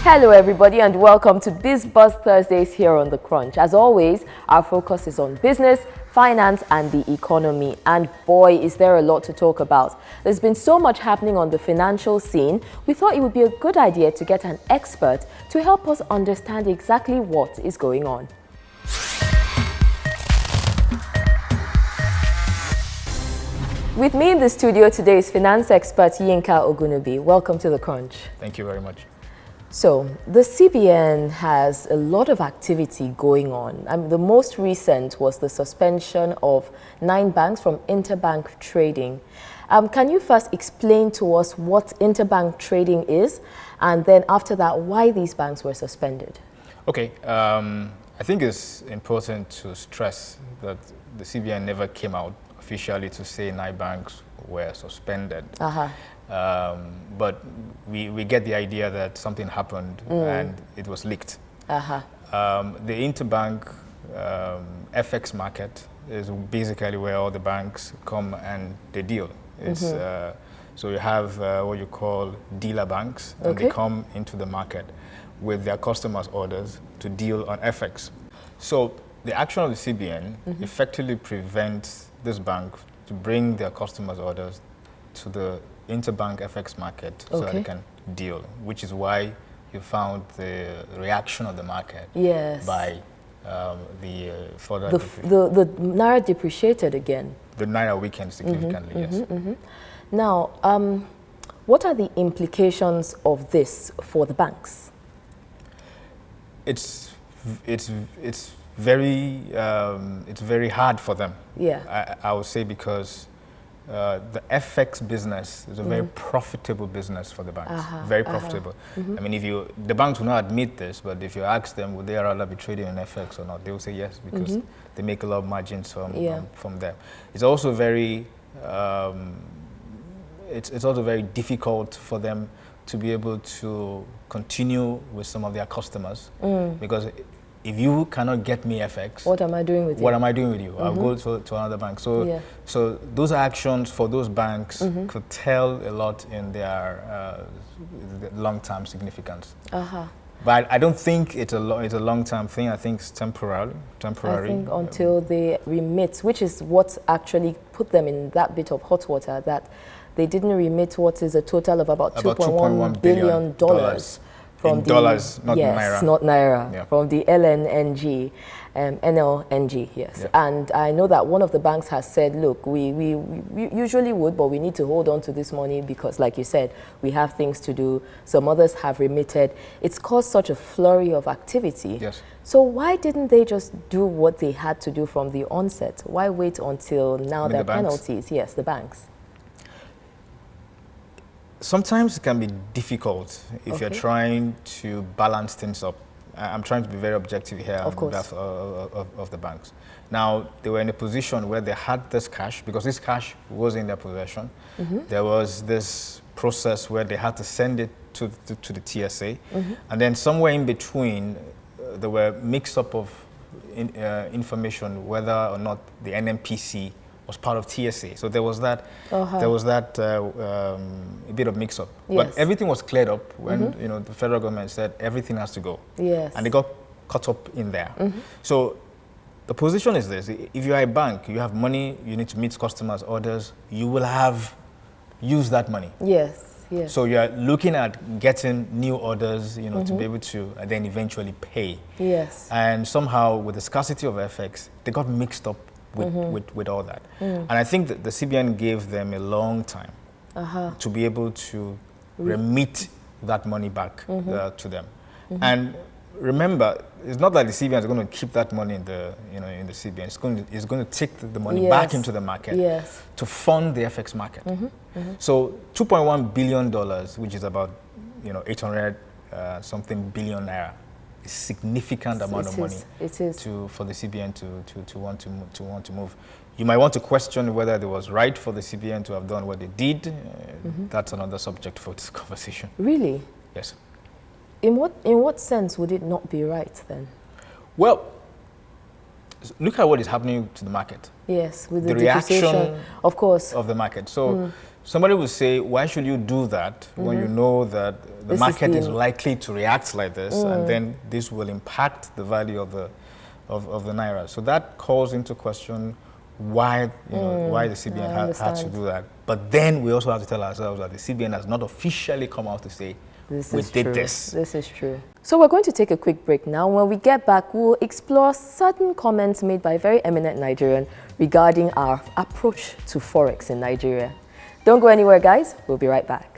Hello everybody and welcome to Biz Buzz Thursdays here on The Crunch. As always, our focus is on business, finance and the economy. And boy, is there a lot to talk about. There's been so much happening on the financial scene. We thought it would be a good idea to get an expert to help us understand exactly what is going on. With me in the studio today is finance expert Yinka Ogunnubi. Welcome to The Crunch. Thank you very much. So, the CBN has a lot of activity going on. The most recent was the suspension of 9 banks from interbank trading. Can you first explain to us what interbank trading is, and then after that, why these banks were suspended? Okay, I think it's important to stress that the CBN never came out officially to say 9 banks were suspended. But we get the idea that something happened and it was leaked. The interbank FX market is basically where all the banks come and they deal. It's, so you have what you call dealer banks, and they come into the market with their customers' orders to deal on FX. So the action of the CBN effectively prevents this bank to bring their customers' orders to the interbank FX market so that they can deal, which is why you found the reaction of the market by the further... The Naira depreciated again. The Naira weakened significantly, yes. Now, what are the implications of this for the banks? It's very hard for them. I would say, because the FX business is a very profitable business for the banks. Very profitable. I mean, the banks will not admit this, but if you ask them, would they rather be trading in FX or not, they will say yes, because they make a lot of margins from them. It's also very it's also very difficult for them to be able to continue with some of their customers, because if you cannot get me FX, what am I doing with you? What am I doing with you? I'll go to another bank. So, so those actions for those banks could tell a lot in their long-term significance. But I don't think it's a long-term thing. I think it's temporary. I think until they remit, which is what actually put them in that bit of hot water, that they didn't remit what is a total of about $2.1 billion. From the dollars, not Naira. Not Naira, from the LNNG, NLNG, And I know that one of the banks has said, look, we usually would, but we need to hold on to this money because, like you said, we have things to do. Some others have remitted. It's caused such a flurry of activity. So why didn't they just do what they had to do from the onset? Why wait until now there are penalties? Yes, the banks. Sometimes it can be difficult if you're trying to balance things up. I'm trying to be very objective here on behalf of the banks. Now, they were in a position where they had this cash, because this cash was in their possession. There was this process where they had to send it to the TSA. And then somewhere in between, there were mix-up of information whether or not the NMPC was part of TSA. So there was that, a bit of mix-up. But everything was cleared up when the federal government said everything has to go. And they got caught up in there. So the position is this: if you are a bank, you have money, you need to meet customers' orders, you will have used that money. So you are looking at getting new orders, to be able to then eventually pay. And somehow, with the scarcity of FX, they got mixed up with all that. And I think that the CBN gave them a long time to be able to remit that money back to them. And remember, it's not like the CBN is going to keep that money in the in the CBN. It's going to take the money back into the market to fund the FX market. So $2.1 billion, which is about 800 something billion Naira, significant amount of money for the CBN to want to move. You might want to question whether it was right for the CBN to have done what they did. That's another subject for this conversation. Really? Yes. In what sense would it not be right then? Well, look at what is happening to the market. Yes, with the reaction of course of the market. So Somebody will say, why should you do that when you know that the market is likely to react like this, and then this will impact the value of the naira? So that calls into question why why the CBN had to do that. But then we also have to tell ourselves that the CBN has not officially come out to say we did this. This is true. So we're going to take a quick break now. When we get back, we'll explore certain comments made by a very eminent Nigerian regarding our approach to Forex in Nigeria. Don't go anywhere, guys. We'll be right back.